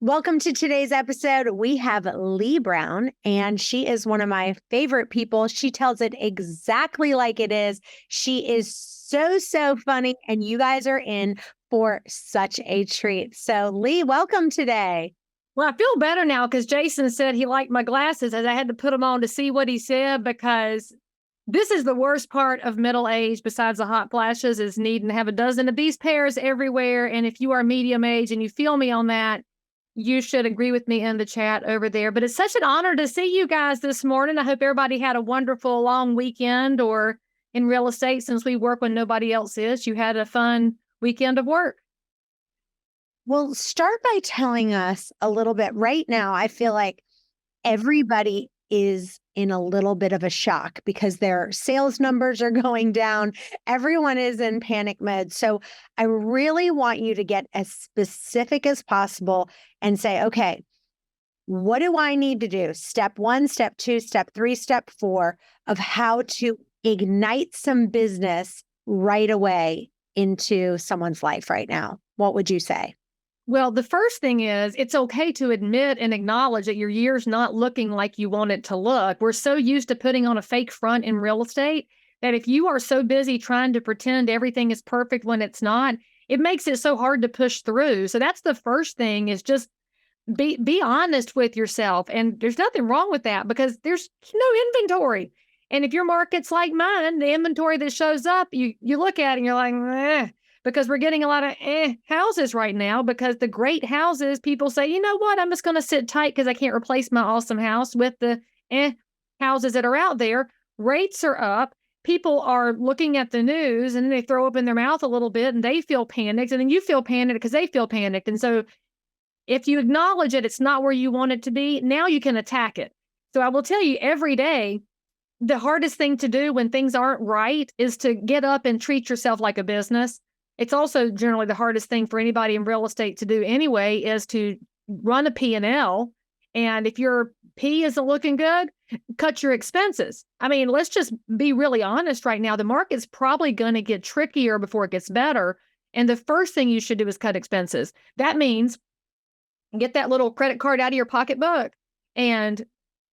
Welcome to today's episode. We have Leigh Brown, and she is one of my favorite people. She tells it exactly like it is. She is so funny, and you guys are in for such a treat. So, Leigh, welcome today. Well, I feel better now because Jason said he liked my glasses and I had to put them on to see what he said, because this is the worst part of middle age besides the hot flashes is needing to have a dozen of these pairs everywhere. And if you are medium age and you feel me on that, you should agree with me in the chat over there. But it's such an honor to see you guys this morning. I hope everybody had a wonderful long weekend, or in real estate, since we work when nobody else is, you had a fun weekend of work. Well, start by telling us a little bit. Right now, I feel like everybody is in a little bit of a shock because their sales numbers are going down. Everyone is in panic mode. So I really want you to get as specific as possible and say, okay, what do I need to do? Step 1, step 2, step 3, step 4 of how to ignite some business right away into someone's life right now. What would you say? Well, the first thing is it's okay to admit and acknowledge that your year's not looking like you want it to look. We're so used to putting on a fake front in real estate that if you are so busy trying to pretend everything is perfect when it's not, it makes it so hard to push through. So that's the first thing, is just be honest with yourself. And there's nothing wrong with that because there's no inventory. And if your market's like mine, the inventory that shows up, you look at it and you're like, eh. Because we're getting a lot of houses right now, because the great houses, people say, you know what, I'm just going to sit tight because I can't replace my awesome house with the houses that are out there. Rates are up. People are looking at the news and they throw up in their mouth a little bit and they feel panicked, and then you feel panicked because they feel panicked. And so if you acknowledge it, it's not where you want it to be, now you can attack it. So I will tell you, every day, the hardest thing to do when things aren't right is to get up and treat yourself like a business. It's also generally the hardest thing for anybody in real estate to do anyway, is to run a P&L. And if your P isn't looking good, cut your expenses. I mean, let's just be really honest right now. The market's probably going to get trickier before it gets better. And the first thing you should do is cut expenses. That means get that little credit card out of your pocketbook and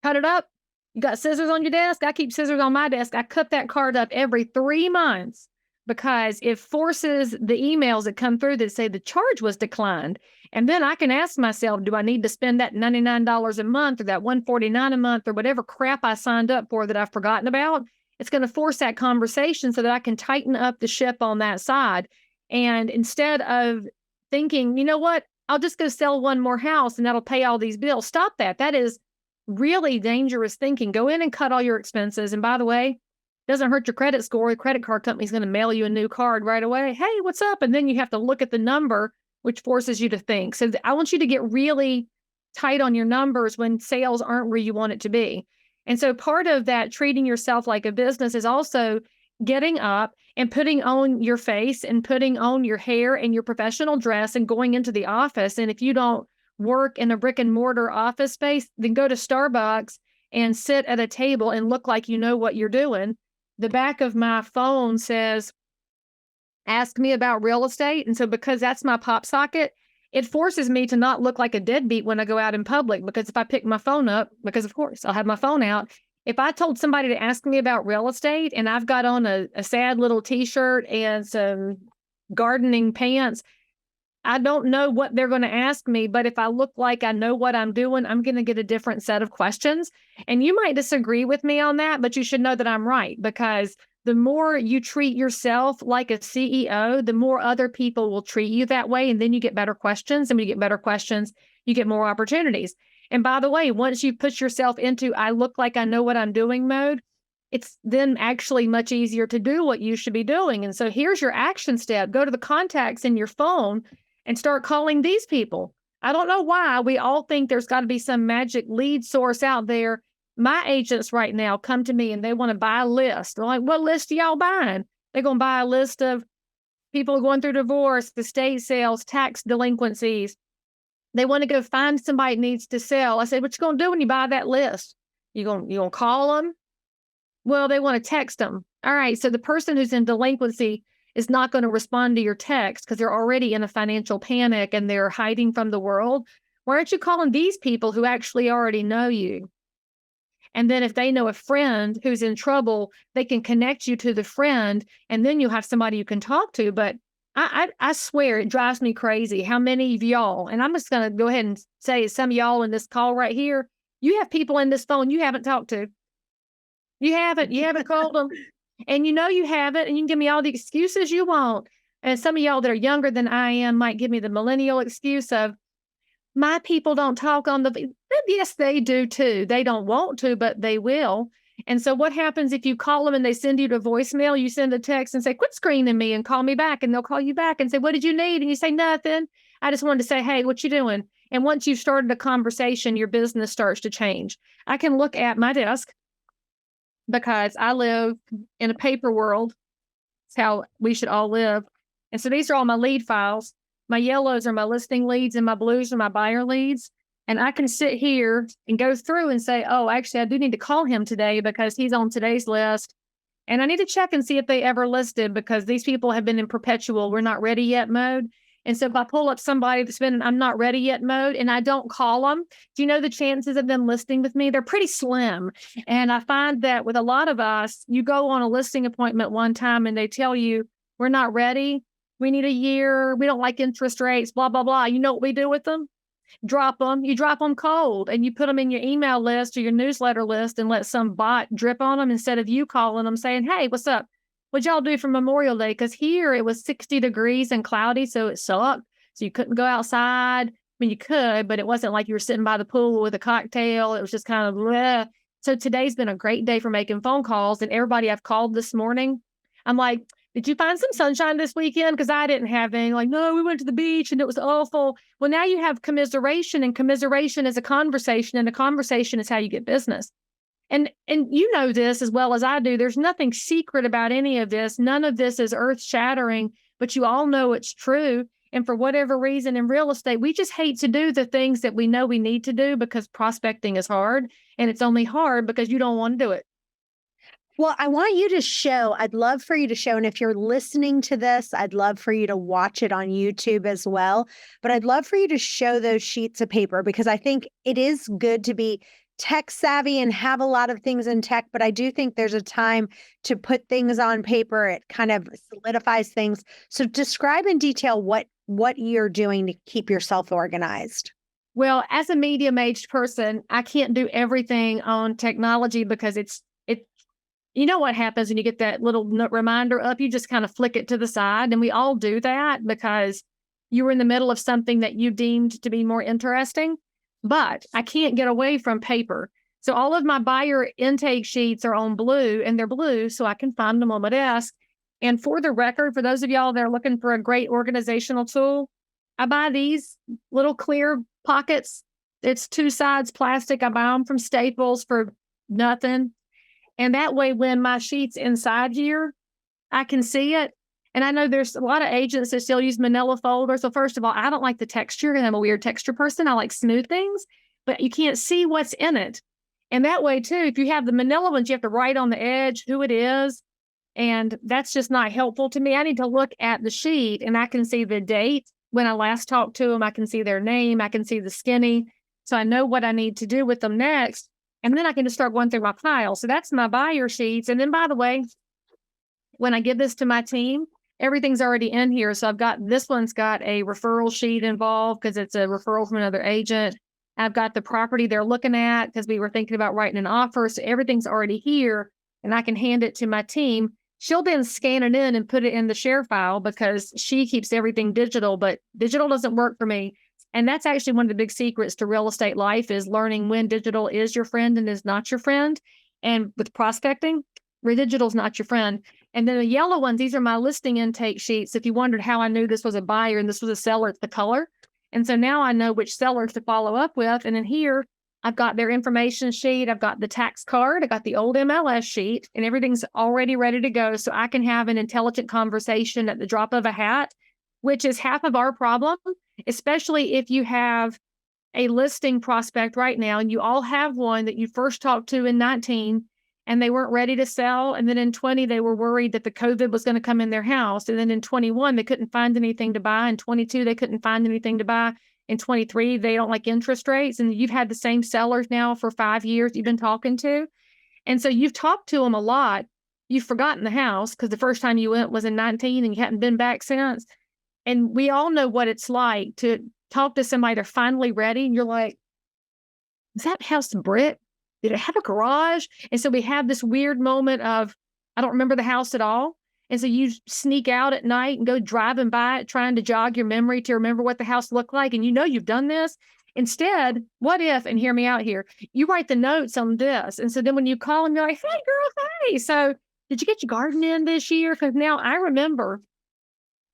cut it up. You got scissors on your desk? I keep scissors on my desk. I cut that card up every 3 months, because it forces the emails that come through that say the charge was declined. And then I can ask myself, do I need to spend that $99 a month or that $149 a month or whatever crap I signed up for that I've forgotten about? It's going to force that conversation so that I can tighten up the ship on that side. And instead of thinking, you know what, I'll just go sell one more house and that'll pay all these bills. Stop that. That is really dangerous thinking. Go in and cut all your expenses. And by the way, doesn't hurt your credit score. The credit card company's going to mail you a new card right away. Hey, what's up? And then you have to look at the number, which forces you to think. So I want you to get really tight on your numbers when sales aren't where you want it to be. And so part of that treating yourself like a business is also getting up and putting on your face and putting on your hair and your professional dress and going into the office. And if you don't work in a brick and mortar office space, then go to Starbucks and sit at a table and look like you know what you're doing. The back of my phone says, ask me about real estate. And so because that's my pop socket, it forces me to not look like a deadbeat when I go out in public. Because if I pick my phone up, because of course I'll have my phone out, if I told somebody to ask me about real estate and I've got on a sad little t-shirt and some gardening pants, I don't know what they're going to ask me, but if I look like I know what I'm doing, I'm going to get a different set of questions. And you might disagree with me on that, but you should know that I'm right, because the more you treat yourself like a CEO, the more other people will treat you that way. And then you get better questions. And when you get better questions, you get more opportunities. And by the way, once you put yourself into I look like I know what I'm doing mode, it's then actually much easier to do what you should be doing. And so here's your action step. Go to the contacts in your phone and start calling these people. I don't know why we all think there's got to be some magic lead source out there. My agents right now come to me and they want to buy a list. They're like, what list are y'all buying? They're going to buy a list of people going through divorce, estate sales, tax delinquencies. They want to go find somebody that needs to sell. I said, what you going to do when you buy that list? You going to call them? Well, they want to text them. All right. So the person who's in delinquency is not going to respond to your text because they're already in a financial panic and they're hiding from the world. Why aren't you calling these people who actually already know you? And then if they know a friend who's in trouble, they can connect you to the friend, and then you'll have somebody you can talk to. But I swear it drives me crazy how many of y'all, and I'm just going to go ahead and say some of y'all in this call right here, you have people in this phone you haven't talked to. You haven't called them. And you haven't, and you can give me all the excuses you want. And some of y'all that are younger than I am might give me the millennial excuse of, my people don't talk on the, yes, they do too. They don't want to, but they will. And so what happens if you call them and they send you to voicemail, you send a text and say, quit screening me and call me back. And they'll call you back and say, what did you need? And you say, nothing. I just wanted to say, hey, what you doing? And once you've started a conversation, your business starts to change. I can look at my desk because I live in a paper world. It's how we should all live. And so these are all my lead files. My yellows are my listing leads and my blues are my buyer leads. And I can sit here and go through and say, oh, actually, I do need to call him today because he's on today's list. And I need to check and see if they ever listed, because these people have been in perpetual, we're not ready yet mode. And so if I pull up somebody that's been in I'm not ready yet mode and I don't call them, do you know the chances of them listing with me? They're pretty slim. And I find that with a lot of us, you go on a listing appointment one time and they tell you, we're not ready. We need a year. We don't like interest rates, blah, blah, blah. You know what we do with them? Drop them. You drop them cold and you put them in your email list or your newsletter list and let some bot drip on them instead of you calling them saying, hey, what's up? What'd y'all do for Memorial Day? Because here it was 60 degrees and cloudy, so it sucked. So you couldn't go outside. I mean, you could, but it wasn't like you were sitting by the pool with a cocktail. It was just kind of bleh. So today's been a great day for making phone calls. And everybody I've called this morning, I'm like, did you find some sunshine this weekend? Because I didn't have any. Like, no, we went to the beach and it was awful. Well, now you have commiseration, and commiseration is a conversation, and a conversation is how you get business. And you know this as well as I do. There's nothing secret about any of this. None of this is earth shattering, but you all know it's true. And for whatever reason in real estate, we just hate to do the things that we know we need to do because prospecting is hard. And it's only hard because you don't want to do it. Well, I want you to show, I'd love for you to show, and if you're listening to this, I'd love for you to watch it on YouTube as well. But I'd love for you to show those sheets of paper, because I think it is good to be tech savvy and have a lot of things in tech, but I do think there's a time to put things on paper. It kind of solidifies things. So describe in detail what you're doing to keep yourself organized. Well, as a medium-aged person, I can't do everything on technology because you know what happens when you get that little reminder up, you just kind of flick it to the side. And we all do that because you were in the middle of something that you deemed to be more interesting. But I can't get away from paper. So all of my buyer intake sheets are on blue, and they're blue so I can find them on my desk. And for the record, for those of y'all that are looking for a great organizational tool, I buy these little clear pockets. It's 2 sides plastic. I buy them from Staples for nothing. And that way, when my sheet's inside here, I can see it. And I know there's a lot of agents that still use manila folders. So first of all, I don't like the texture, and I'm a weird texture person. I like smooth things, but you can't see what's in it. And that way too, if you have the manila ones, you have to write on the edge who it is. And that's just not helpful to me. I need to look at the sheet and I can see the date when I last talked to them. I can see their name. I can see the skinny. So I know what I need to do with them next. And then I can just start going through my pile. So that's my buyer sheets. And then, by the way, when I give this to my team, everything's already in here. So I've got, this one's got a referral sheet involved because it's a referral from another agent. I've got the property they're looking at because we were thinking about writing an offer. So everything's already here and I can hand it to my team. She'll then scan it in and put it in the share file because she keeps everything digital, but digital doesn't work for me. And that's actually one of the big secrets to real estate life, is learning when digital is your friend and is not your friend. And with prospecting, digital is not your friend. And then the yellow ones, these are my listing intake sheets. If you wondered how I knew this was a buyer and this was a seller, it's the color. And so now I know which sellers to follow up with. And then here, I've got their information sheet. I've got the tax card. I got the old MLS sheet, and everything's already ready to go. So I can have an intelligent conversation at the drop of a hat, which is half of our problem, especially if you have a listing prospect right now and you all have one that you first talked to in 19 and they weren't ready to sell. And then in 20, they were worried that the COVID was going to come in their house. And then in 21, they couldn't find anything to buy. In 22, they couldn't find anything to buy. in 23, they don't like interest rates. And you've had the same sellers now for 5 years you've been talking to. And so you've talked to them a lot. You've forgotten the house because the first time you went was in 19 and you hadn't been back since. And we all know what it's like to talk to somebody they're finally ready. And you're like, is that house brick? Did it have a garage? And so we have this weird moment of, I don't remember the house at all. And so you sneak out at night and go driving by it, trying to jog your memory to remember what the house looked like. And you know you've done this. Instead, what if, and hear me out here, you write the notes on this. And so then when you call them, you're like, hey, girl, hey. So did you get your garden in this year? Because now I remember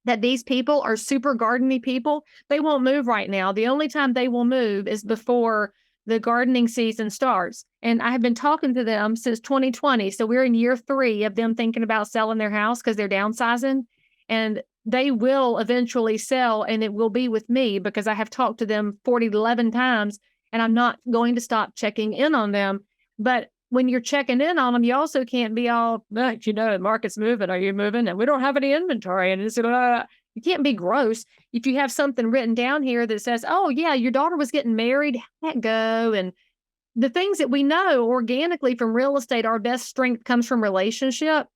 that these people are super gardeny people. They won't move right now. The only time they will move is before the gardening season starts. And I have been talking to them since 2020. So we're in year 3 of them thinking about selling their house because they're downsizing. And they will eventually sell, and it will be with me because I have talked to them 11 times, and I'm not going to stop checking in on them. But when you're checking in on them, you also can't be all, the market's moving. Are you moving? And we don't have any inventory. And it's, you can't be gross. If you have something written down here that says, oh, yeah, your daughter was getting married, let go. And the things that we know organically from real estate, our best strength comes from relationship.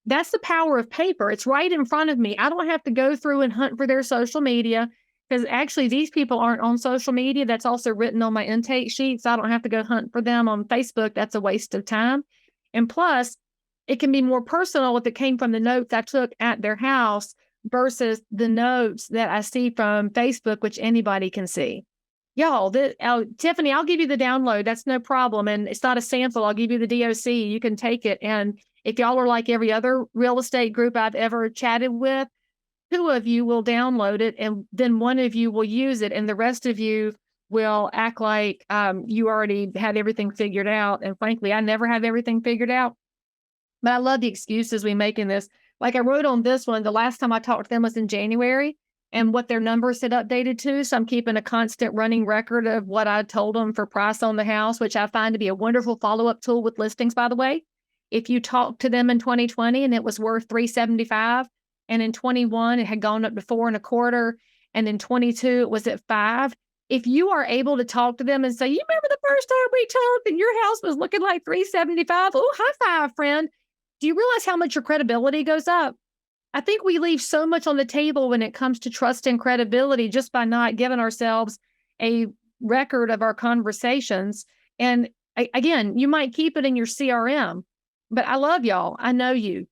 That's the power of paper. It's right in front of me. I don't have to go through and hunt for their social media because actually these people aren't on social media. That's also written on my intake sheet. So I don't have to go hunt for them on Facebook. That's a waste of time. And plus, it can be more personal if it came from the notes I took at their house versus the notes that I see from Facebook, which anybody can see. Y'all, Tiffany, I'll give you the download. That's no problem. And it's not a sample. I'll give you the DOC. You can take it. And if y'all are like every other real estate group I've ever chatted with, 2 of you will download it, and then 1 of you will use it, and the rest of you will act like you already had everything figured out. And frankly, I never have everything figured out. But I love the excuses we make in this. Like I wrote on this one, the last time I talked to them was in January, and what their numbers had updated to. So I'm keeping a constant running record of what I told them for price on the house, which I find to be a wonderful follow-up tool with listings, by the way. If you talked to them in 2020 and it was worth $375, and in 21 it had gone up to $4.25, and in 22 it was at $5. If you are able to talk to them and say, you remember the first time we talked and your house was looking like $375? Oh, high five, friend. Do you realize how much your credibility goes up? I think we leave so much on the table when it comes to trust and credibility just by not giving ourselves a record of our conversations. And again, you might keep it in your CRM, but I love y'all. I know you.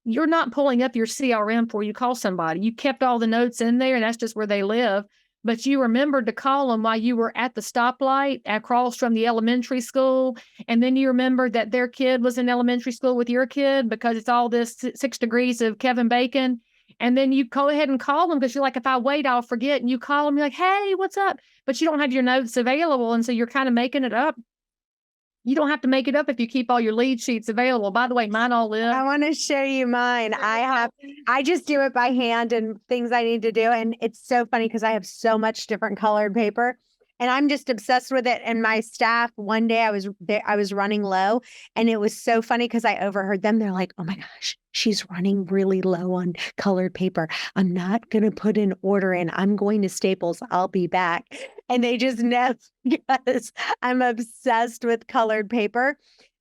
You're not pulling up your CRM before you call somebody. You kept all the notes in there, and that's just where they live. But you remembered to call them while you were at the stoplight across from the elementary school. And then you remembered that their kid was in elementary school with your kid because it's all this 6 degrees of Kevin Bacon. And then you go ahead and call them because you're like, if I wait, I'll forget. And you call them, you're like, hey, what's up? But you don't have your notes available. And so you're kind of making it up. You don't have to make it up if you keep all your lead sheets available. By the way, mine all live. I want to show you mine. I just do it by hand and things I need to do. And it's so funny because I have so much different colored paper and I'm just obsessed with it. And my staff, one day I was running low, and it was so funny because I overheard them. They're like, oh my gosh, she's running really low on colored paper. I'm not going to put an order in. I'm going to Staples. I'll be back. And they just know because I'm obsessed with colored paper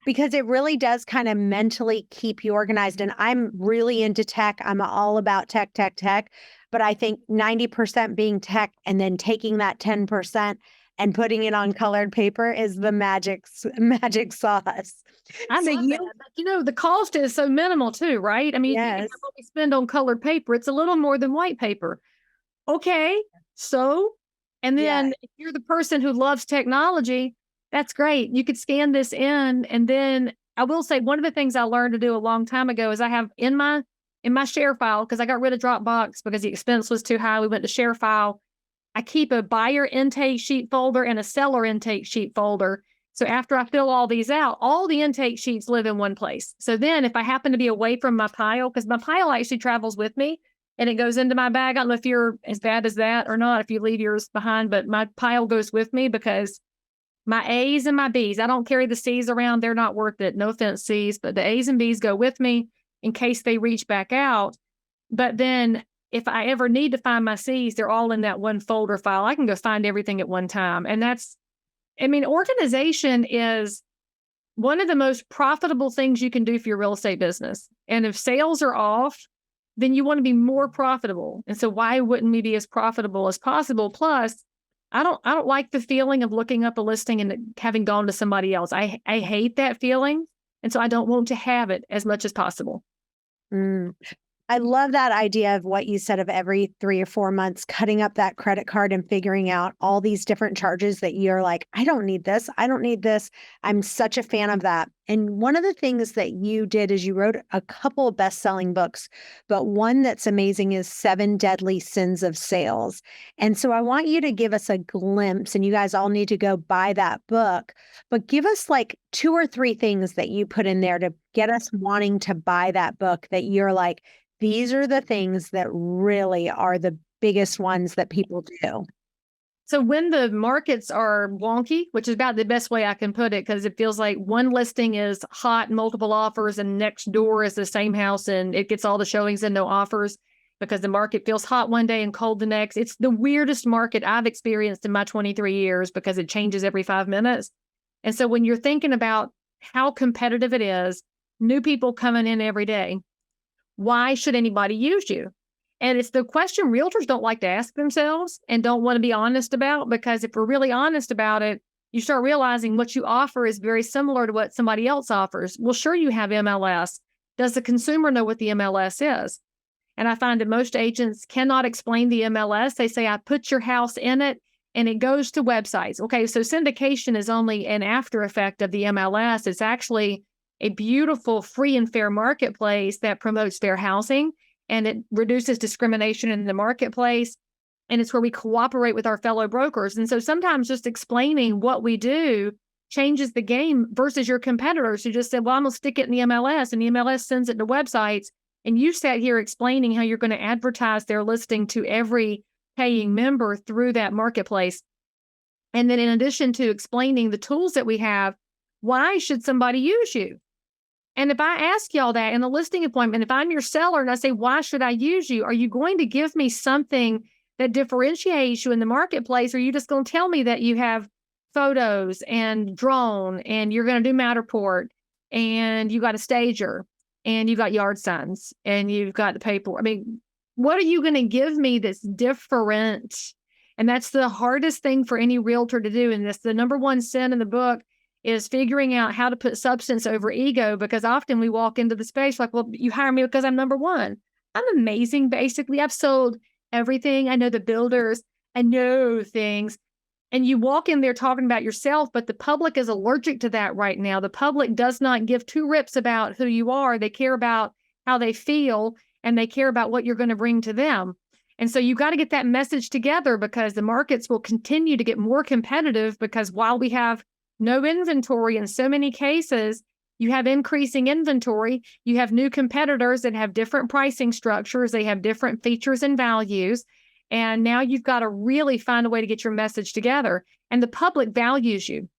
because it really does kind of mentally keep you organized. And I'm really into tech. I'm all about tech. But I think 90% being tech and then taking that 10% and putting it on colored paper is the magic sauce. I love that. But, the cost is so minimal too, right? I mean, yes. If what we spend on colored paper, it's a little more than white paper. Okay, so, and then if you're the person who loves technology, that's great. You could scan this in, and then I will say one of the things I learned to do a long time ago is I have in my share file, because I got rid of Dropbox because the expense was too high. We went to share file. I keep a buyer intake sheet folder and a seller intake sheet folder. So after I fill all these out, all the intake sheets live in one place. So then if I happen to be away from my pile, because my pile actually travels with me and it goes into my bag. I don't know if you're as bad as that or not, if you leave yours behind, but my pile goes with me because my A's and my B's, I don't carry the C's around. They're not worth it. No offense, C's, but the A's and B's go with me in case they reach back out. But then if I ever need to find my C's, they're all in that one folder file. I can go find everything at one time. And organization is one of the most profitable things you can do for your real estate business. And if sales are off, then you want to be more profitable. And so why wouldn't we be as profitable as possible? Plus, I don't like the feeling of looking up a listing and having gone to somebody else. I hate that feeling. And so I don't want to have it as much as possible. Mm. I love that idea of what you said of every 3 or 4 months, cutting up that credit card and figuring out all these different charges that you're like, I don't need this. I don't need this. I'm such a fan of that. And one of the things that you did is you wrote a couple of best-selling books, but one that's amazing is 7 Deadly Sins of Sales. And so I want you to give us a glimpse, and you guys all need to go buy that book, but give us like 2 or 3 things that you put in there to get us wanting to buy that book that you're like, these are the things that really are the biggest ones that people do. So when the markets are wonky, which is about the best way I can put it, because it feels like one listing is hot, multiple offers, and next door is the same house and it gets all the showings and no offers because the market feels hot one day and cold the next. It's the weirdest market I've experienced in my 23 years because it changes every 5 minutes. And so when you're thinking about how competitive it is, new people coming in every day, why should anybody use you? And it's the question realtors don't like to ask themselves and don't want to be honest about, because if we're really honest about it, you start realizing what you offer is very similar to what somebody else offers. Well, sure, you have MLS. Does the consumer know what the MLS is? And I find that most agents cannot explain the MLS. They say, I put your house in it and it goes to websites. Okay, so syndication is only an after effect of the MLS. It's actually a beautiful, free and fair marketplace that promotes fair housing, and it reduces discrimination in the marketplace. And it's where we cooperate with our fellow brokers. And so sometimes just explaining what we do changes the game versus your competitors who just said, well, I'm going to stick it in the MLS, and the MLS sends it to websites. And you sat here explaining how you're going to advertise their listing to every paying member through that marketplace. And then in addition to explaining the tools that we have, why should somebody use you? And if I ask y'all that in a listing appointment, if I'm your seller and I say, why should I use you? Are you going to give me something that differentiates you in the marketplace? Or are you just going to tell me that you have photos and drone and you're going to do Matterport and you got a stager and you got yard signs and you've got the paper? I mean, what are you going to give me that's different? And that's the hardest thing for any realtor to do. And that's the number one sin in the book, is figuring out how to put substance over ego, because often we walk into the space like, well, you hire me because I'm number one. I'm amazing. Basically, I've sold everything. I know the builders. I know things. And you walk in there talking about yourself, but the public is allergic to that right now. The public does not give 2 rips about who you are. They care about how they feel, and they care about what you're going to bring to them. And so you got to get that message together, because the markets will continue to get more competitive, because while we have no inventory in so many cases, you have increasing inventory. You have new competitors that have different pricing structures. They have different features and values. And now you've got to really find a way to get your message together. And the public values you.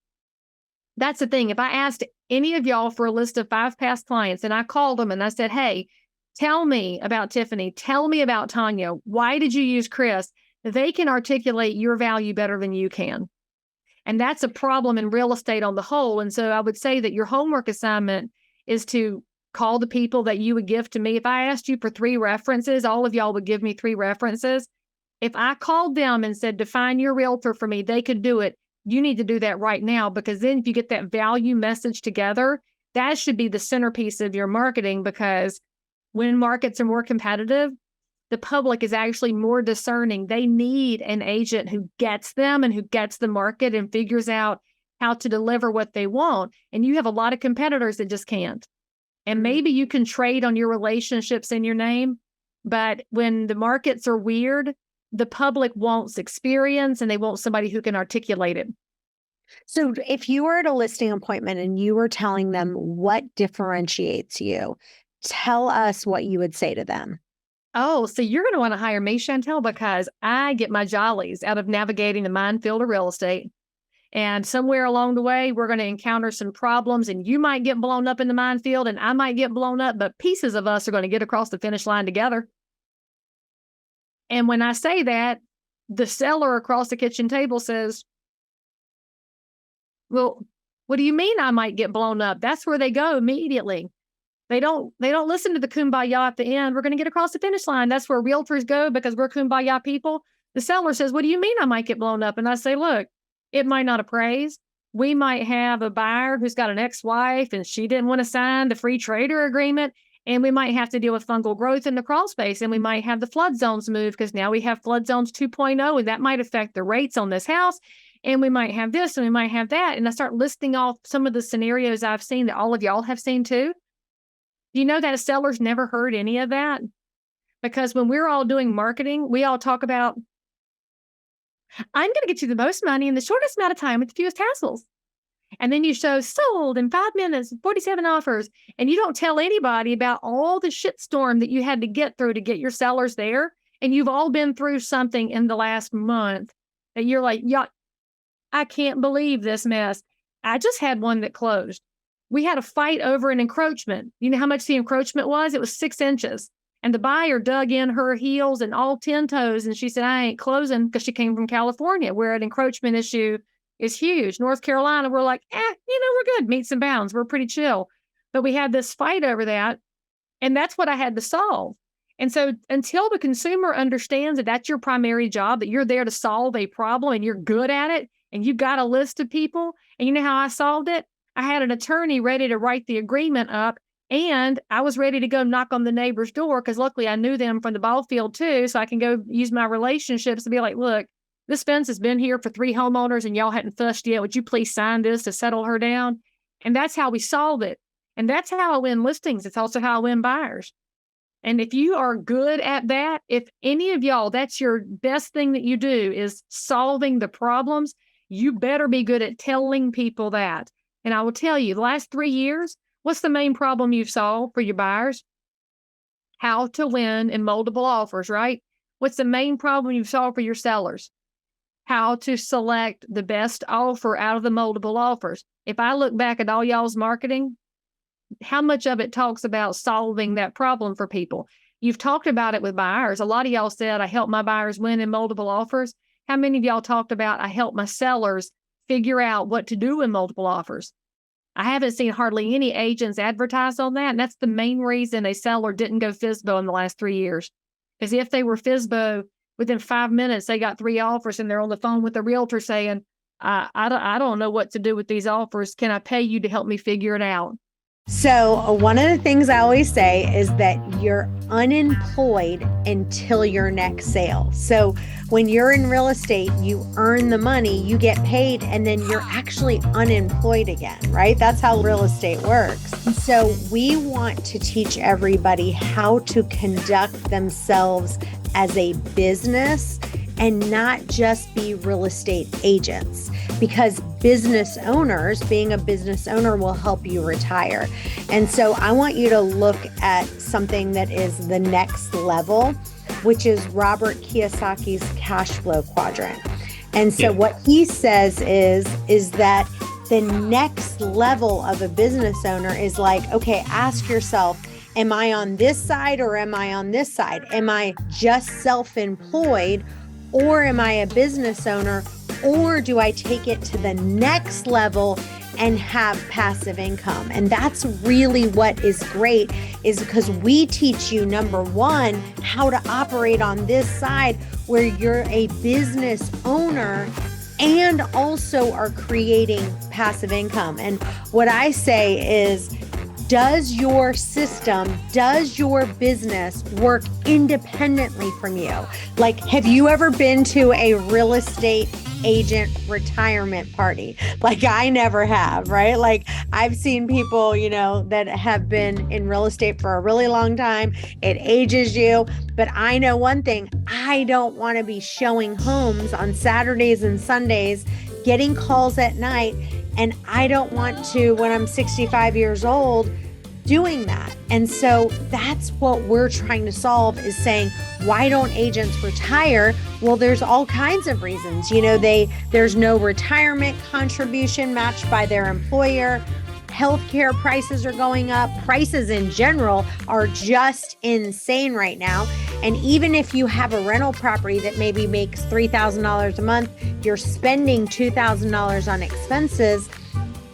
That's the thing. If I asked any of y'all for a list of 5 past clients and I called them and I said, hey, tell me about Tiffany. Tell me about Tanya. Why did you use Chris? They can articulate your value better than you can. And that's a problem in real estate on the whole. And so I would say that your homework assignment is to call the people that you would give to me. If I asked you for 3 references, all of y'all would give me 3 references. If I called them and said, define your realtor for me, they could do it. You need to do that right now, because then if you get that value message together, that should be the centerpiece of your marketing, because when markets are more competitive, the public is actually more discerning. They need an agent who gets them and who gets the market and figures out how to deliver what they want. And you have a lot of competitors that just can't. And maybe you can trade on your relationships in your name, but when the markets are weird, the public wants experience and they want somebody who can articulate it. So if you were at a listing appointment and you were telling them what differentiates you, tell us what you would say to them. Oh, so you're going to want to hire me, Chantel, because I get my jollies out of navigating the minefield of real estate. And somewhere along the way, we're going to encounter some problems, and you might get blown up in the minefield and I might get blown up, but pieces of us are going to get across the finish line together. And when I say that, the seller across the kitchen table says, well, what do you mean I might get blown up? That's where they go immediately. They don't listen to the kumbaya at the end. We're going to get across the finish line. That's where realtors go because we're kumbaya people. The seller says, what do you mean I might get blown up? And I say, look, it might not appraise. We might have a buyer who's got an ex-wife and she didn't want to sign the free trader agreement. And we might have to deal with fungal growth in the crawl space. And we might have the flood zones moved because now we have flood zones 2.0 and that might affect the rates on this house. And we might have this and we might have that. And I start listing off some of the scenarios I've seen that all of y'all have seen too. Do you know that sellers never heard any of that? Because when we're all doing marketing, we all talk about, I'm going to get you the most money in the shortest amount of time with the fewest hassles. And then you show sold in 5 minutes, 47 offers. And you don't tell anybody about all the shitstorm that you had to get through to get your sellers there. And you've all been through something in the last month that you're like, yeah, I can't believe this mess. I just had one that closed. We had a fight over an encroachment. You know how much the encroachment was? It was 6 inches. And the buyer dug in her heels and all 10 toes. And she said, I ain't closing, because she came from California where an encroachment issue is huge. North Carolina, we're like, we're good. Meets and bounds. We're pretty chill. But we had this fight over that. And that's what I had to solve. And so until the consumer understands that that's your primary job, that you're there to solve a problem and you're good at it, and you've got a list of people, and you know how I solved it? I had an attorney ready to write the agreement up, and I was ready to go knock on the neighbor's door because luckily I knew them from the ball field too, so I can go use my relationships to be like, look, this fence has been here for 3 homeowners and y'all hadn't fussed yet. Would you please sign this to settle her down? And that's how we solve it. And that's how I win listings. It's also how I win buyers. And if you are good at that, if any of y'all, that's your best thing that you do is solving the problems, you better be good at telling people that. And I will tell you, the last 3 years, what's the main problem you've solved for your buyers? How to win in multiple offers, right? What's the main problem you've solved for your sellers? How to select the best offer out of the multiple offers. If I look back at all y'all's marketing, how much of it talks about solving that problem for people? You've talked about it with buyers. A lot of y'all said, I help my buyers win in multiple offers. How many of y'all talked about, I help my sellers figure out what to do in multiple offers? I haven't seen hardly any agents advertise on that. And that's the main reason a seller didn't go FSBO in the last 3 years. Because if they were FSBO, within 5 minutes, they got 3 offers and they're on the phone with the realtor saying, I don't know what to do with these offers. Can I pay you to help me figure it out? So one of the things I always say is that you're unemployed until your next sale. So when you're in real estate, you earn the money, you get paid, and then you're actually unemployed again, right? That's how real estate works. So we want to teach everybody how to conduct themselves as a business and not just be real estate agents, because business owners, being a business owner will help you retire. And so I want you to look at something that is the next level, which is Robert Kiyosaki's cash flow quadrant. And so what he says is that the next level of a business owner is like, okay, ask yourself, am I on this side or am I on this side? Am I just self-employed, or am I a business owner, or do I take it to the next level and have passive income? And that's really what is great, is because we teach you, number one, how to operate on this side where you're a business owner and also are creating passive income. And what I say is, does your system, does your business work independently from you? Like, have you ever been to a real estate agent retirement party? Like, I never have, right? Like, I've seen people, that have been in real estate for a really long time. It ages you. But I know one thing, I don't want to be showing homes on Saturdays and Sundays, getting calls at night. And I don't want to, when I'm 65 years old, doing that. And so that's what we're trying to solve, is saying, why don't agents retire? Well, there's all kinds of reasons. There's no retirement contribution matched by their employer. Healthcare prices are going up. Prices in general are just insane right now. And even if you have a rental property that maybe makes $3,000 a month, you're spending $2,000 on expenses,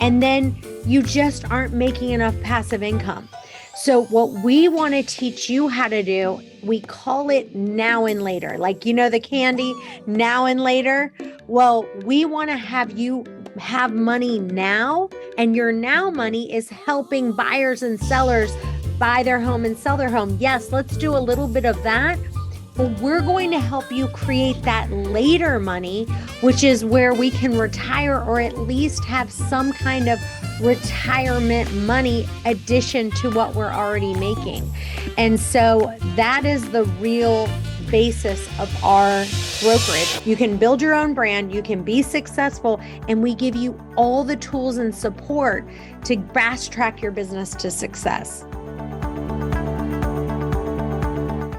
and then you just aren't making enough passive income. So what we want to teach you how to do, we call it now and later. Like, you know, the candy, now and later. Well, we want to have you have money now, and your now money is helping buyers and sellers buy their home and sell their home. Yes, let's do a little bit of that, but we're going to help you create that later money, which is where we can retire or at least have some kind of retirement money addition to what we're already making. And so that is the real basis of our brokerage. You can build your own brand, you can be successful, and we give you all the tools and support to fast track your business to success.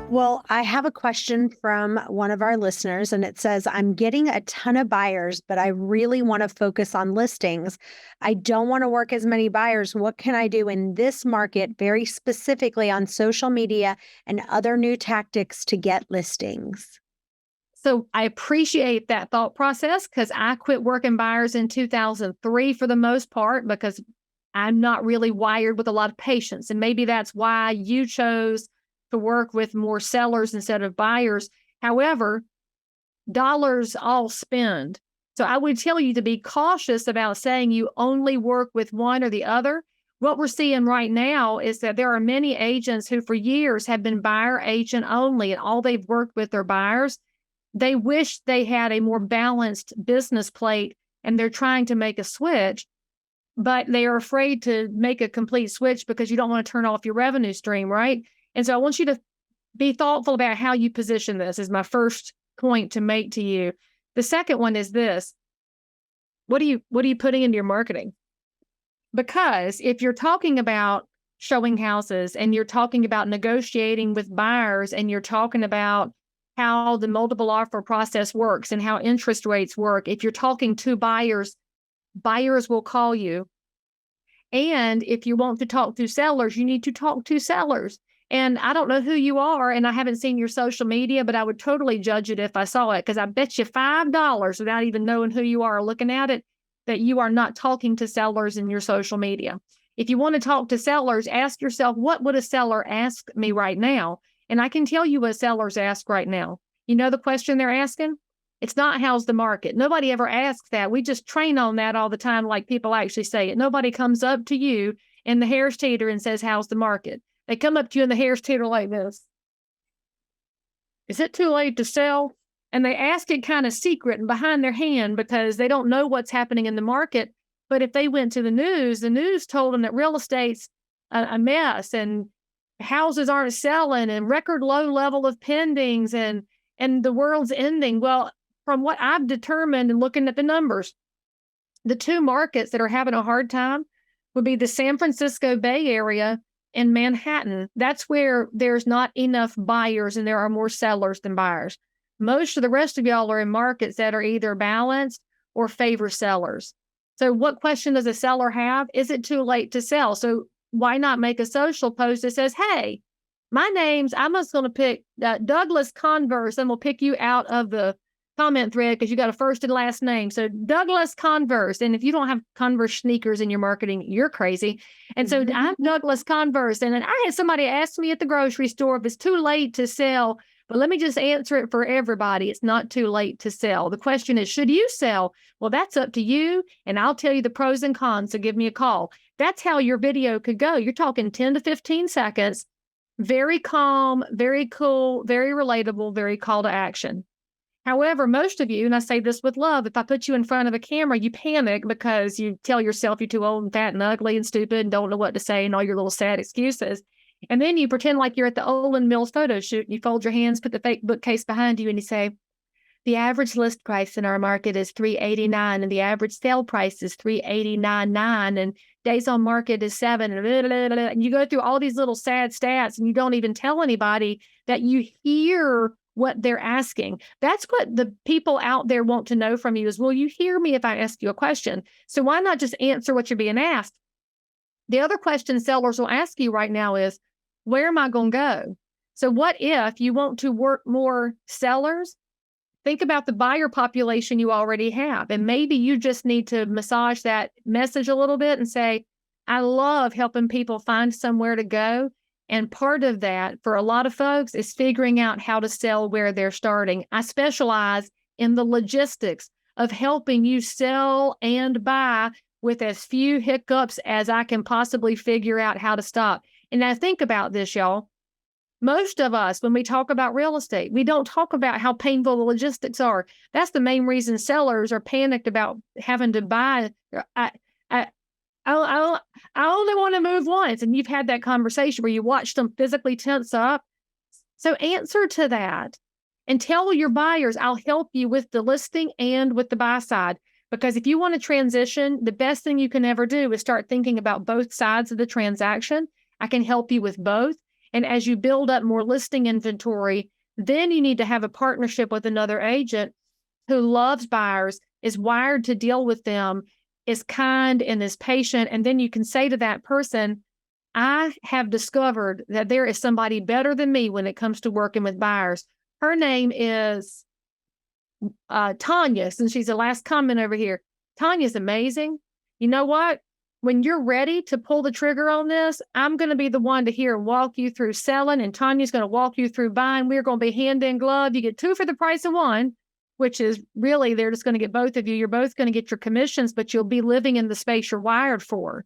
Well, I have a question from one of our listeners, and it says, I'm getting a ton of buyers, but I really want to focus on listings. I don't want to work as many buyers. What can I do in this market, very specifically on social media and other new tactics to get listings? So I appreciate that thought process, because I quit working buyers in 2003 for the most part, because I'm not really wired with a lot of patience. And maybe that's why you chose to work with more sellers instead of buyers. However, dollars all spend. So I would tell you to be cautious about saying you only work with one or the other. What we're seeing right now is that there are many agents who for years have been buyer agent only, and all they've worked with are buyers. They wish they had a more balanced business plate, and they're trying to make a switch, but they are afraid to make a complete switch because you don't want to turn off your revenue stream, right? And so I want you to be thoughtful about how you position this, is my first point to make to you. The second one is this. What are you putting into your marketing? Because if you're talking about showing houses, and you're talking about negotiating with buyers, and you're talking about how the multiple offer process works and how interest rates work, if you're talking to buyers, buyers will call you. And if you want to talk to sellers, you need to talk to sellers. And I don't know who you are, and I haven't seen your social media, but I would totally judge it if I saw it, because I bet you $5 without even knowing who you are or looking at it, that you are not talking to sellers in your social media. If you want to talk to sellers, ask yourself, what would a seller ask me right now? And I can tell you what sellers ask right now. You know the question they're asking? It's not, how's the market? Nobody ever asks that. We just train on that all the time, like people actually say it. Nobody comes up to you in the Harris Teeter and says, how's the market? They come up to you in the Harris Teeter like this. Is it too late to sell? And they ask it kind of secret and behind their hand, because they don't know what's happening in the market. But if they went to the news told them that real estate's a mess, and houses aren't selling, and record low level of pendings, and the world's ending. Well, from what I've determined and looking at the numbers, the two markets that are having a hard time would be the San Francisco Bay Area and Manhattan. That's where there's not enough buyers and there are more sellers than buyers. Most of the rest of y'all are in markets that are either balanced or favor sellers. So what question does a seller have? Is it too late to sell? So why not make a social post that says, hey, I'm just going to pick Douglas Converse, and we'll pick you out of the comment thread because you got a first and last name. So Douglas Converse. And if you don't have Converse sneakers in your marketing, you're crazy. And so I'm Douglas Converse. And then I had somebody ask me at the grocery store if it's too late to sell. But let me just answer it for everybody. It's not too late to sell. The question is, should you sell? Well, that's up to you. And I'll tell you the pros and cons. So give me a call. That's how your video could go. You're talking 10 to 15 seconds. Very calm, very cool, very relatable, very call to action. However, most of you, and I say this with love, if I put you in front of a camera, you panic because you tell yourself you're too old and fat and ugly and stupid and don't know what to say and all your little sad excuses. And then you pretend like you're at the Olin Mills photo shoot. And you fold your hands, put the fake bookcase behind you, and you say, the average list price in our market is $389, and the average sale price is $389.9, and days on market is 7. And you go through all these little sad stats, and you don't even tell anybody that you hear what they're asking. That's what the people out there want to know from you is, will you hear me if I ask you a question? So why not just answer what you're being asked? The other question sellers will ask you right now is, where am I going to go? So what if you want to work more sellers? Think about the buyer population you already have. And maybe you just need to massage that message a little bit and say, I love helping people find somewhere to go. And part of that for a lot of folks is figuring out how to sell where they're starting. I specialize in the logistics of helping you sell and buy with as few hiccups as I can possibly figure out how to stop. And now think about this, y'all. Most of us, when we talk about real estate, we don't talk about how painful the logistics are. That's the main reason sellers are panicked about having to buy. I, I, I only want to move once. And you've had that conversation where you watch them physically tense up. So answer to that and tell your buyers, I'll help you with the listing and with the buy side. Because if you want to transition, the best thing you can ever do is start thinking about both sides of the transaction. I can help you with both. And as you build up more listing inventory, then you need to have a partnership with another agent who loves buyers, is wired to deal with them, is kind and is patient. And then you can say to that person, I have discovered that there is somebody better than me when it comes to working with buyers. Her name is Tanya, since she's the last comment over here. Tanya's amazing. You know what? When you're ready to pull the trigger on this, I'm going to be the one to here walk you through selling, and Tanya's going to walk you through buying. We're going to be hand in glove. You get two for the price of one, which is really, they're just going to get both of you. You're both going to get your commissions, but you'll be living in the space you're wired for.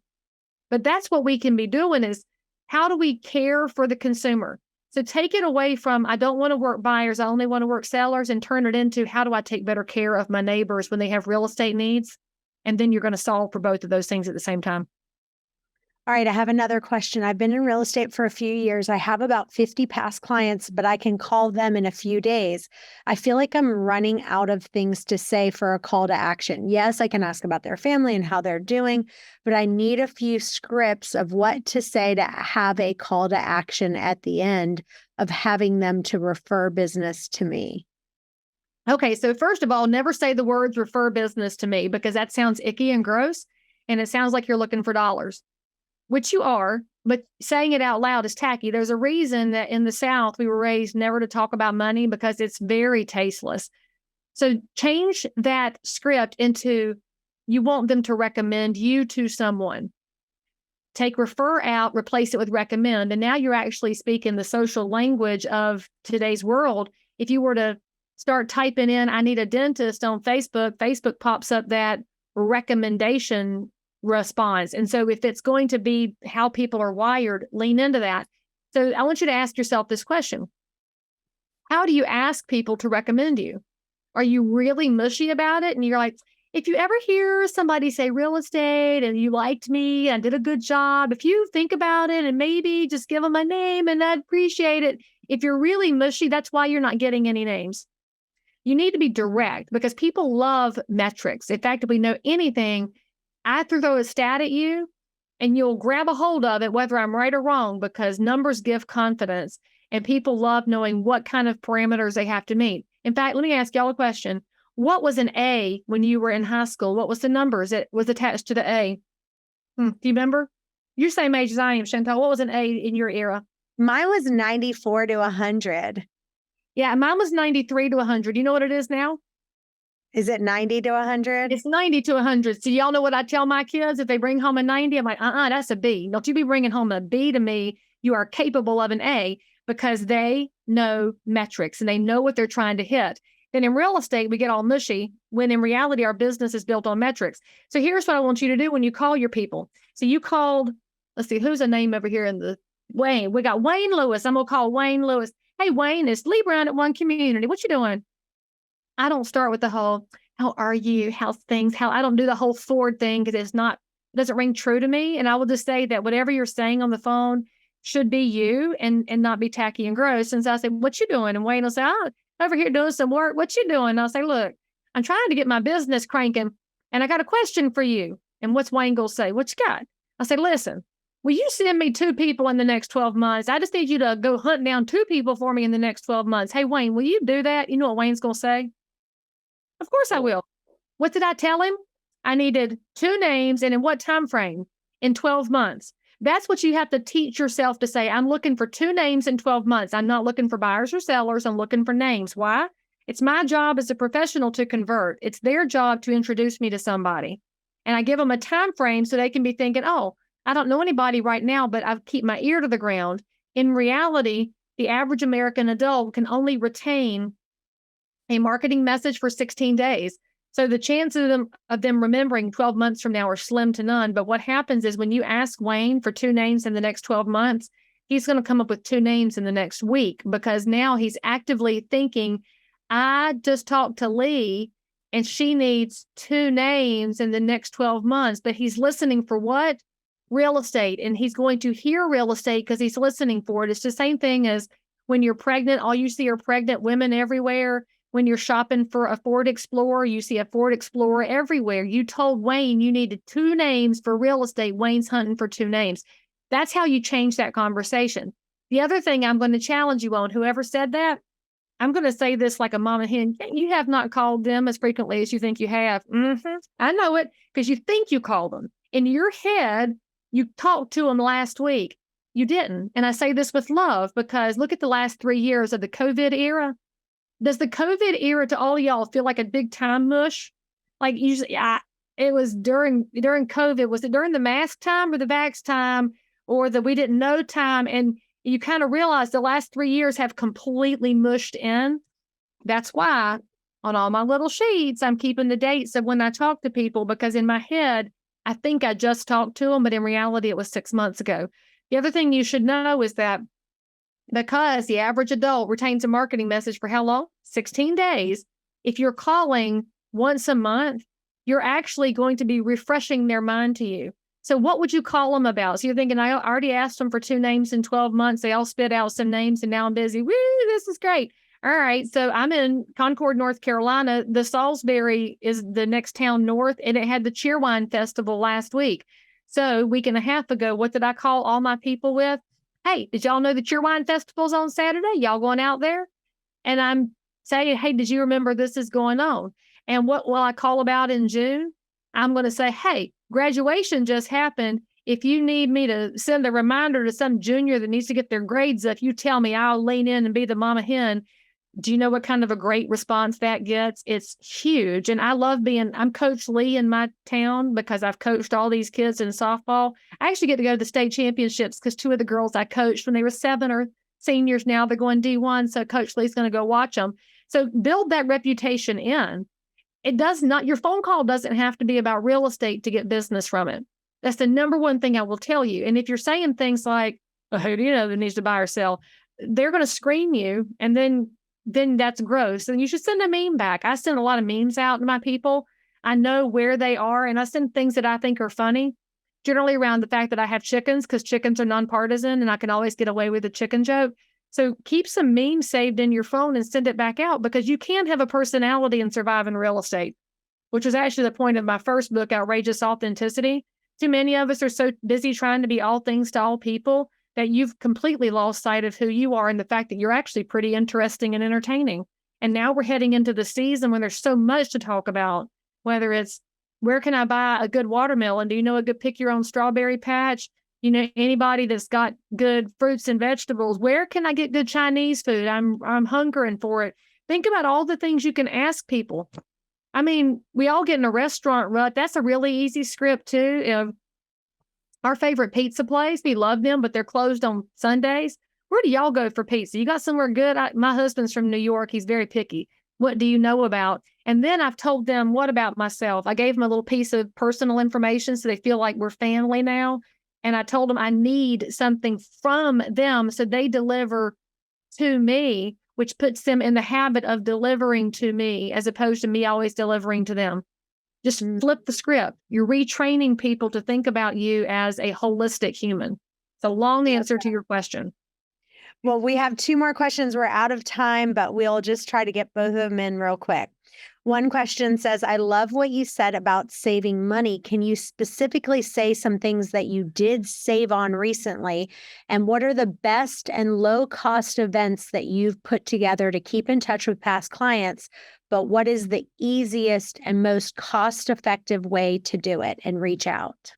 But that's what we can be doing is how do we care for the consumer? So take it away from, I don't want to work buyers, I only want to work sellers, and turn it into, how do I take better care of my neighbors when they have real estate needs? And then you're going to solve for both of those things at the same time. All right, I have another question. I've been in real estate for a few years. I have about 50 past clients, but I can call them in a few days. I feel like I'm running out of things to say for a call to action. Yes, I can ask about their family and how they're doing, but I need a few scripts of what to say to have a call to action at the end of having them to refer business to me. Okay, so first of all, never say the words refer business to me, because that sounds icky and gross, and it sounds like you're looking for dollars, which you are, but saying it out loud is tacky. There's a reason that in the South, we were raised never to talk about money because it's very tasteless. So change that script into you want them to recommend you to someone. Take refer out, replace it with recommend, and now you're actually speaking the social language of today's world. If you were to start typing in, I need a dentist on Facebook, Facebook pops up that recommendation response. And so if it's going to be how people are wired, lean into that. So I want you to ask yourself this question. How do you ask people to recommend you? Are you really mushy about it? And you're like, if you ever hear somebody say real estate and you liked me and did a good job, if you think about it and maybe just give them my name and I'd appreciate it. If you're really mushy, that's why you're not getting any names. You need to be direct because people love metrics. In fact, if we know anything, I throw a stat at you and you'll grab a hold of it, whether I'm right or wrong, because numbers give confidence and people love knowing what kind of parameters they have to meet. In fact, let me ask y'all a question. What was an A when you were in high school? What was the numbers that was attached to the A? Do you remember? You're the same age as I am, Chantal. What was an A in your era? Mine was 94 to 100. Yeah, mine was 93 to 100. You know what it is now? Is it 90 to 100? It's 90 to 100. So y'all know what I tell my kids if they bring home a 90? I'm like, that's a B. Don't you be bringing home a B to me. You are capable of an A, because they know metrics and they know what they're trying to hit. Then in real estate, we get all mushy when in reality, our business is built on metrics. So here's what I want you to do when you call your people. So you called, let's see, who's a name over here in the Wayne? We got Wayne Lewis. I'm going to call Wayne Lewis. Hey, Wayne, it's Leigh Brown at One Community. What you doing? I don't start with the whole, how are you? How's things? I don't do the whole Ford thing because it doesn't ring true to me. And I will just say that whatever you're saying on the phone should be you and not be tacky and gross. And so I say, what you doing? And Wayne will say, over here doing some work. What you doing? And I'll say, look, I'm trying to get my business cranking and I got a question for you. And what's Wayne going to say? What you got? I say, listen, will you send me 2 people in the next 12 months? I just need you to go hunt down 2 people for me in the next 12 months. Hey, Wayne, will you do that? You know what Wayne's going to say? Of course I will. What did I tell him? I needed 2 names and in what time frame? In 12 months. that's what you have to teach yourself to say. I'm looking for 2 names in 12 months. I'm not looking for buyers or sellers. I'm looking for names. Why? It's my job as a professional to convert. It's their job to introduce me to somebody. And I give them a time frame so they can be thinking, oh, I don't know anybody right now, but I keep my ear to the ground. In reality, the average American adult can only retain a marketing message for 16 days. So the chances of them remembering 12 months from now are slim to none. But what happens is when you ask Wayne for 2 names in the next 12 months, he's going to come up with 2 names in the next week, because now he's actively thinking, I just talked to Leigh and she needs 2 names in the next 12 months. But he's listening for what? Real estate. And he's going to hear real estate because he's listening for it. It's the same thing as when you're pregnant, all you see are pregnant women everywhere. When you're shopping for a Ford Explorer, you see a Ford Explorer everywhere. You told Wayne you needed 2 names for real estate. Wayne's hunting for 2 names. That's how you change that conversation. The other thing I'm going to challenge you on, whoever said that, I'm going to say this like a mama hen. You have not called them as frequently as you think you have. I know it, because you think you called them. In your head, you talked to them last week. You didn't. And I say this with love, because look at the last 3 years of the COVID era. Does the COVID era to all of y'all feel like a big time mush? Like usually, it was during COVID. Was it during the mask time or the vax time or the we didn't know time? And you kind of realize the last 3 years have completely mushed in. That's why on all my little sheets, I'm keeping the dates of when I talk to people, because in my head, I think I just talked to them, but in reality, it was 6 months ago. The other thing you should know is that because the average adult retains a marketing message for how long? 16 days. If you're calling once a month, you're actually going to be refreshing their mind to you. So what would you call them about? So you're thinking, I already asked them for 2 names in 12 months. They all spit out some names and now I'm busy. Woo, this is great. All right. So I'm in Concord, North Carolina. The Salisbury is the next town north, and it had the Cheerwine Festival last week. So a week and a half ago, what did I call all my people with? Hey, did y'all know the Cheerwine Festival's on Saturday? Y'all going out there? And I'm saying, hey, did you remember this is going on? And what will I call about in June? I'm going to say, hey, graduation just happened. If you need me to send a reminder to some junior that needs to get their grades up, you tell me, I'll lean in and be the mama hen. Do you know what kind of a great response that gets? It's huge. And I love I'm Coach Leigh in my town because I've coached all these kids in softball. I actually get to go to the state championships because 2 of the girls I coached when they were 7 are seniors now. They're going D1. So Coach Lee's going to go watch them. So build that reputation in. It does not, your phone call doesn't have to be about real estate to get business from it. That's the number one thing I will tell you. And if you're saying things like, well, who do you know that needs to buy or sell? They're going to screen you, and then that's gross. And you should send a meme back. I send a lot of memes out to my people. I know where they are, and I send things that I think are funny, generally around the fact that I have chickens, because chickens are nonpartisan and I can always get away with a chicken joke. So keep some memes saved in your phone and send it back out, because you can have a personality and survive in real estate, which was actually the point of my first book, Outrageous Authenticity. Too many of us are so busy trying to be all things to all people that you've completely lost sight of who you are and the fact that you're actually pretty interesting and entertaining. And now we're heading into the season when there's so much to talk about, whether it's where can I buy a good watermelon? Do you know a good pick your own strawberry patch? You know, anybody that's got good fruits and vegetables? Where can I get good Chinese food? I'm hungering for it. Think about all the things you can ask people. I mean, we all get in a restaurant rut. That's a really easy script too. Our favorite pizza place, we love them, but they're closed on Sundays. Where do y'all go for pizza? You got somewhere good? My husband's from New York. He's very picky. What do you know about? And then I've told them, what about myself? I gave them a little piece of personal information so they feel like we're family now. And I told them I need something from them so they deliver to me, which puts them in the habit of delivering to me as opposed to me always delivering to them. Just flip the script. You're retraining people to think about you as a holistic human. It's a long answer to your question. Well, we have 2 more questions. We're out of time, but we'll just try to get both of them in real quick. One question says, I love what you said about saving money. Can you specifically say some things that you did save on recently? And what are the best and low cost events that you've put together to keep in touch with past clients? But what is the easiest and most cost-effective way to do it and reach out?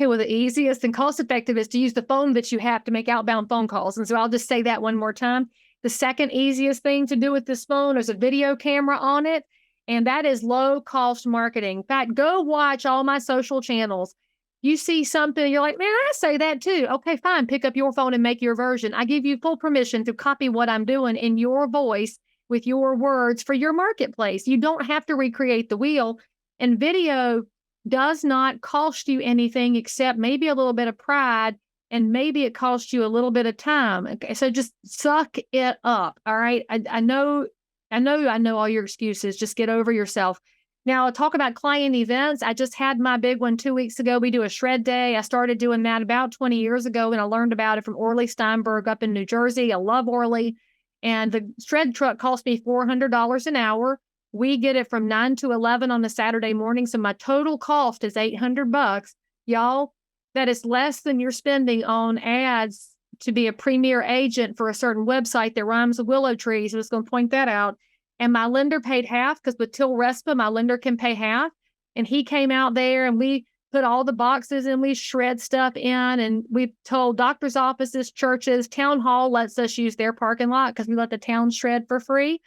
Okay, well, the easiest and cost effective is to use the phone that you have to make outbound phone calls. And so I'll just say that one more time. The second easiest thing to do with this phone is a video camera on it. And that is low cost marketing. In fact, go watch all my social channels. You see something, you're like, man, I say that too. Okay, fine. Pick up your phone and make your version. I give you full permission to copy what I'm doing in your voice with your words for your marketplace. You don't have to recreate the wheel. And video does not cost you anything except maybe a little bit of pride, and maybe it costs you a little bit of time. Okay, so just suck it up. All right. I know all your excuses. Just get over yourself. Now, I'll talk about client events. I just had my big one 2 weeks ago. We do a shred day. I started doing that about 20 years ago, and I learned about it from Orly Steinberg up in New Jersey. I love Orly. And the shred truck cost me $400 an hour. We get it from 9 to 11 on a Saturday morning. So my total cost is $800. Y'all, that is less than you're spending on ads to be a premier agent for a certain website that rhymes with willow trees. I'm just going to point that out. And my lender paid half, because with Till Respa, my lender can pay half. And he came out there and we put all the boxes and we shred stuff in. And we told doctors' offices, churches, town hall lets us use their parking lot because we let the town shred for free.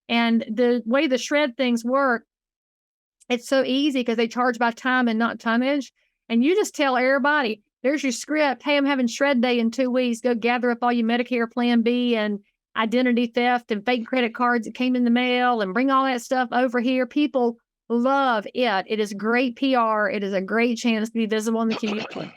And the way the shred things work, it's so easy because they charge by time and not tonnage. And you just tell everybody, there's your script. Hey, I'm having shred day in 2 weeks. Go gather up all your Medicare Plan B and identity theft and fake credit cards that came in the mail and bring all that stuff over here. People love it. It is great PR. It is a great chance to be visible in the community.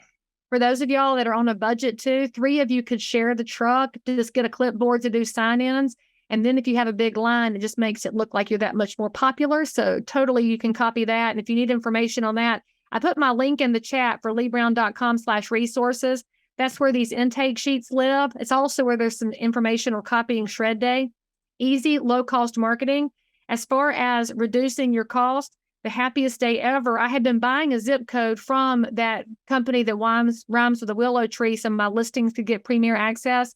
For those of y'all that are on a budget too, 3 of you could share the truck to just get a clipboard to do sign-ins. And then if you have a big line, it just makes it look like you're that much more popular. So totally you can copy that. And if you need information on that, I put my link in the chat for leighbrown.com/resources. That's where these intake sheets live. It's also where there's some information on copying shred day. Easy, low-cost marketing. As far as reducing your cost, the happiest day ever, I had been buying a zip code from that company that rhymes with a willow tree, some of my listings to get premier access.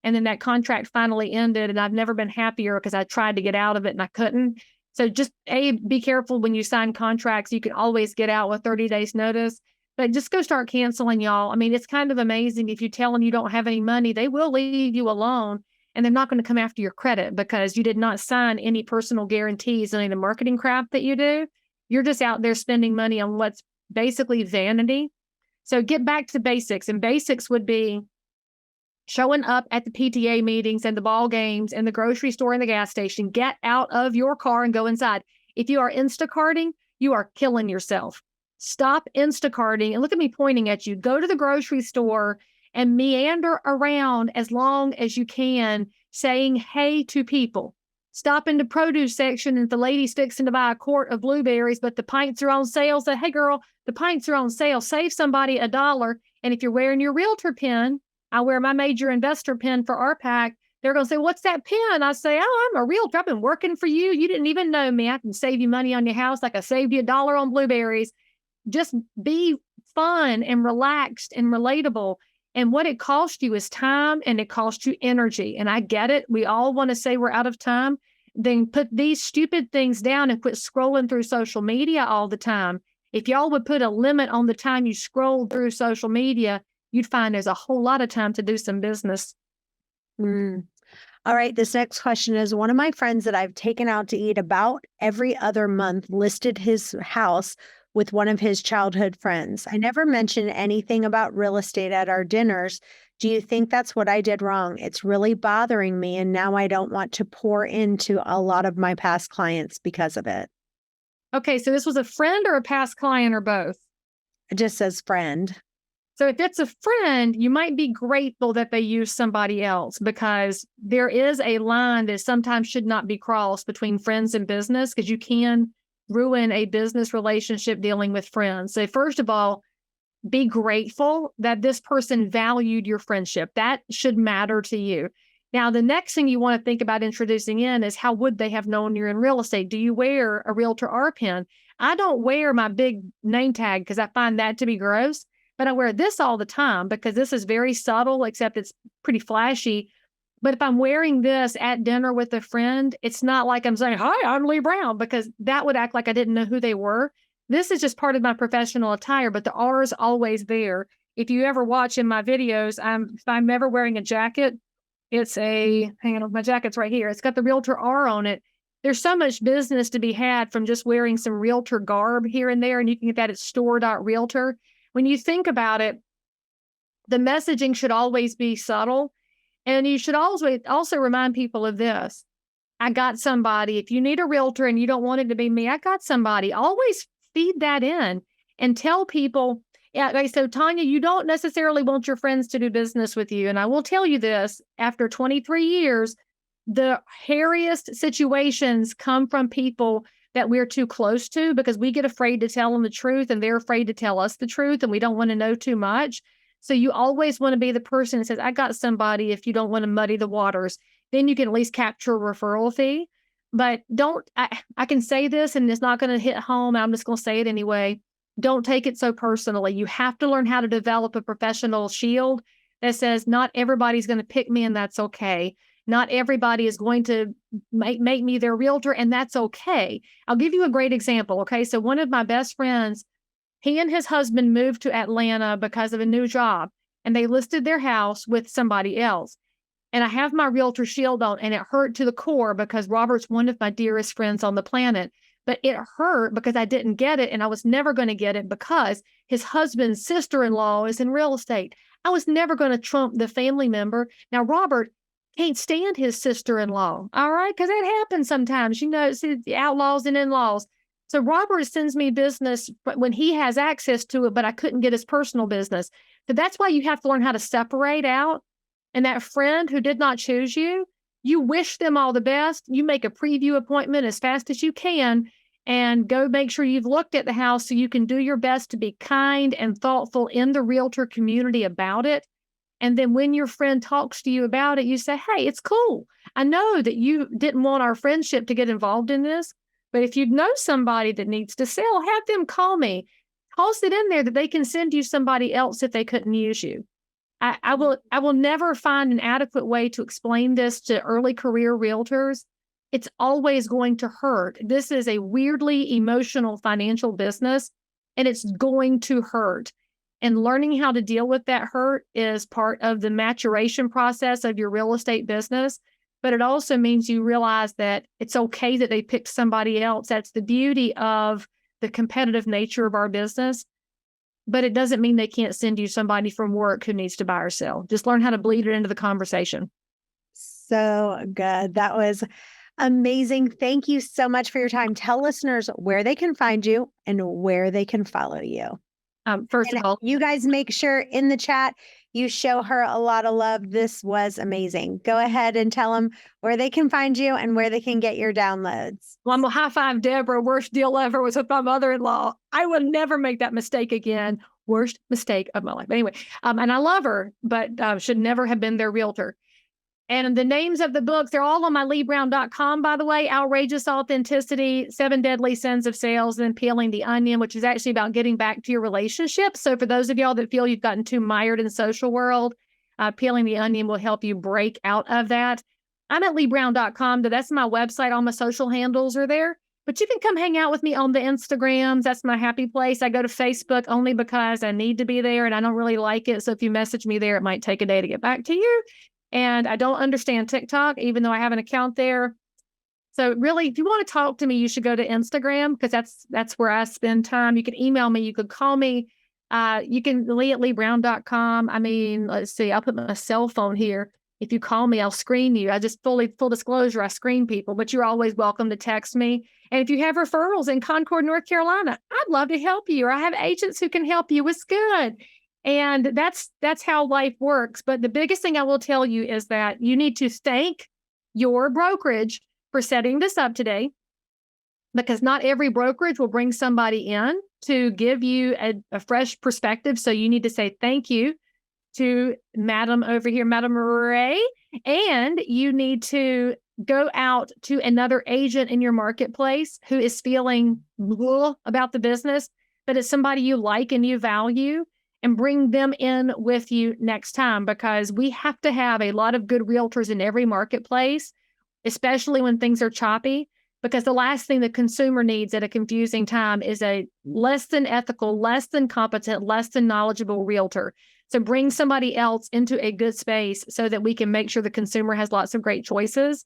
And then that contract finally ended, and I've never been happier because I tried to get out of it and I couldn't. So just be careful when you sign contracts. You can always get out with 30 days notice, but just go start canceling, y'all. I mean, it's kind of amazing. If you tell them you don't have any money, they will leave you alone, and they're not going to come after your credit because you did not sign any personal guarantees on any of the marketing crap that you do. You're just out there spending money on what's basically vanity. So get back to basics, and basics would be showing up at the PTA meetings and the ball games and the grocery store and the gas station. Get out of your car and go inside. If you are Instacarting, you are killing yourself. Stop Instacarting and look at me pointing at you. Go to the grocery store and meander around as long as you can, saying hey to people. Stop in the produce section and the lady's fixing to buy a quart of blueberries, but the pints are on sale. Say, hey girl, the pints are on sale. Save somebody $1. And if you're wearing your realtor pin, I wear my major investor pin for RPAC. They're going to say, what's that pin? I say, oh, I'm a realtor. I've been working for you. You didn't even know me. I can save you money on your house like I saved you $1 on blueberries. Just be fun and relaxed and relatable. And what it costs you is time, and it costs you energy. And I get it. We all want to say we're out of time. Then put these stupid things down and quit scrolling through social media all the time. If y'all would put a limit on the time you scroll through social media, you'd find there's a whole lot of time to do some business. All right. This next question is, one of my friends that I've taken out to eat about every other month listed his house with one of his childhood friends. I never mentioned anything about real estate at our dinners. Do you think that's what I did wrong? It's really bothering me, and now I don't want to pour into a lot of my past clients because of it. Okay, so this was a friend or a past client or both? It just says friend. So if it's a friend, you might be grateful that they use somebody else, because there is a line that sometimes should not be crossed between friends and business, because you can ruin a business relationship dealing with friends. So first of all, be grateful that this person valued your friendship. That should matter to you. Now, the next thing you want to think about introducing in is, how would they have known you're in real estate? Do you wear a Realtor R pin? I don't wear my big name tag because I find that to be gross, but I wear this all the time because this is very subtle, except it's pretty flashy. But if I'm wearing this at dinner with a friend, it's not like I'm saying, hi, I'm Leigh Brown, because that would act like I didn't know who they were. This is just part of my professional attire, but the R is always there. If you ever watch in my videos, if I'm ever wearing a jacket, hang on, my jacket's right here. It's got the Realtor R on it. There's so much business to be had from just wearing some Realtor garb here and there, and you can get that at store.realtor. When you think about it, the messaging should always be subtle. And you should always also remind people of this. I got somebody. If you need a realtor and you don't want it to be me, I got somebody. Always feed that in and tell people, yeah, okay, so Tanya, you don't necessarily want your friends to do business with you. And I will tell you this, after 23 years, the hairiest situations come from people that we're too close to because we get afraid to tell them the truth and they're afraid to tell us the truth and we don't want to know too much. So you always want to be the person that says, I got somebody. If you don't want to muddy the waters, then you can at least capture a referral fee. But I can say this and it's not going to hit home. I'm just going to say it anyway. Don't take it so personally. You have to learn how to develop a professional shield that says not everybody's going to pick me and that's okay. Not everybody is going to make me their realtor and that's okay. I'll give you a great example. Okay. So one of my best friends, he and his husband moved to Atlanta because of a new job and they listed their house with somebody else. And I have my realtor shield on and it hurt to the core because Robert's one of my dearest friends on the planet. But it hurt because I didn't get it and I was never going to get it because his husband's sister-in-law is in real estate. I was never going to trump the family member. Now, Robert can't stand his sister-in-law, all right? Because that happens sometimes, it's the outlaws and in-laws. So Robert sends me business when he has access to it, but I couldn't get his personal business. So that's why you have to learn how to separate out. And that friend who did not choose you, you wish them all the best. You make a preview appointment as fast as you can and go make sure you've looked at the house so you can do your best to be kind and thoughtful in the realtor community about it. And then when your friend talks to you about it, you say, hey, it's cool. I know that you didn't want our friendship to get involved in this, but if you know somebody that needs to sell, have them call me. Toss it in there that they can send you somebody else if they couldn't use you. I will never find an adequate way to explain this to early career realtors. It's always going to hurt. This is a weirdly emotional financial business, and it's going to hurt. And learning how to deal with that hurt is part of the maturation process of your real estate business. But it also means you realize that it's okay that they picked somebody else. That's the beauty of the competitive nature of our business. But it doesn't mean they can't send you somebody from work who needs to buy or sell. Just learn how to bleed it into the conversation. So good. That was amazing. Thank you so much for your time. Tell listeners where they can find you and where they can follow you. First of all, you guys make sure in the chat you show her a lot of love. This was amazing. Go ahead and tell them where they can find you and where they can get your downloads. Well, I'm gonna high five Deborah. Worst deal ever was with my mother-in-law. I will never make that mistake again. Worst mistake of my life. But anyway, and I love her, but should never have been their realtor. And the names of the books, they're all on my LeighBrown.com, by the way. Outrageous Authenticity, 7 Deadly Sins of Sales, and Peeling the Onion, which is actually about getting back to your relationship. So for those of y'all that feel you've gotten too mired in the social world, Peeling the Onion will help you break out of that. I'm at LeighBrown.com. That's my website. All my social handles are there. But you can come hang out with me on the Instagrams. That's my happy place. I go to Facebook only because I need to be there and I don't really like it. So if you message me there, it might take a day to get back to you. And I don't understand TikTok, even though I have an account there. So really, if you want to talk to me, you should go to Instagram because that's where I spend time. You can email me. You could call me. You can Leigh at LeighBrown.com. I mean, let's see. I'll put my cell phone here. If you call me, I'll screen you. I just full disclosure, I screen people, but you're always welcome to text me. And if you have referrals in Concord, North Carolina, I'd love to help you. Or I have agents who can help you. It's good. And that's how life works. But the biggest thing I will tell you is that you need to thank your brokerage for setting this up today, because not every brokerage will bring somebody in to give you a fresh perspective. So you need to say thank you to Madam over here, Madam Ray, and you need to go out to another agent in your marketplace who is feeling blah about the business, but it's somebody you like and you value, and bring them in with you next time, because we have to have a lot of good realtors in every marketplace, especially when things are choppy. because the last thing the consumer needs at a confusing time is a less than ethical, less than competent, less than knowledgeable realtor. So bring somebody else into a good space so that we can make sure the consumer has lots of great choices.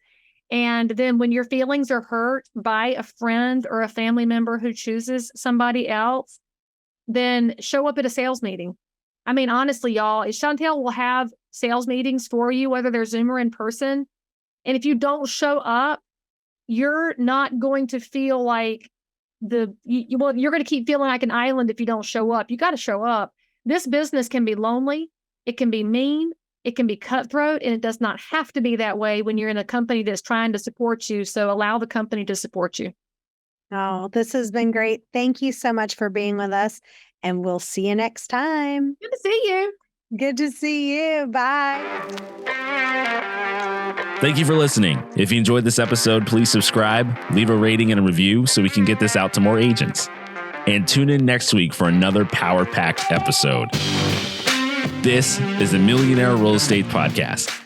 And then when your feelings are hurt by a friend or a family member who chooses somebody else, then show up at a sales meeting. I mean, honestly, y'all, Chantel will have sales meetings for you, whether they're Zoom or in person. And if you don't show up, you're not going to feel like you're going to keep feeling like an island if you don't show up. You got to show up. This business can be lonely. It can be mean. It can be cutthroat, and it does not have to be that way when you're in a company that's trying to support you. So allow the company to support you. Oh, this has been great. Thank you so much for being with us, and we'll see you next time. Good to see you. Good to see you. Bye. Thank you for listening. If you enjoyed this episode, please subscribe, leave a rating and a review so we can get this out to more agents. And tune in next week for another power-packed episode. This is the Millionaire Real Estate Podcast.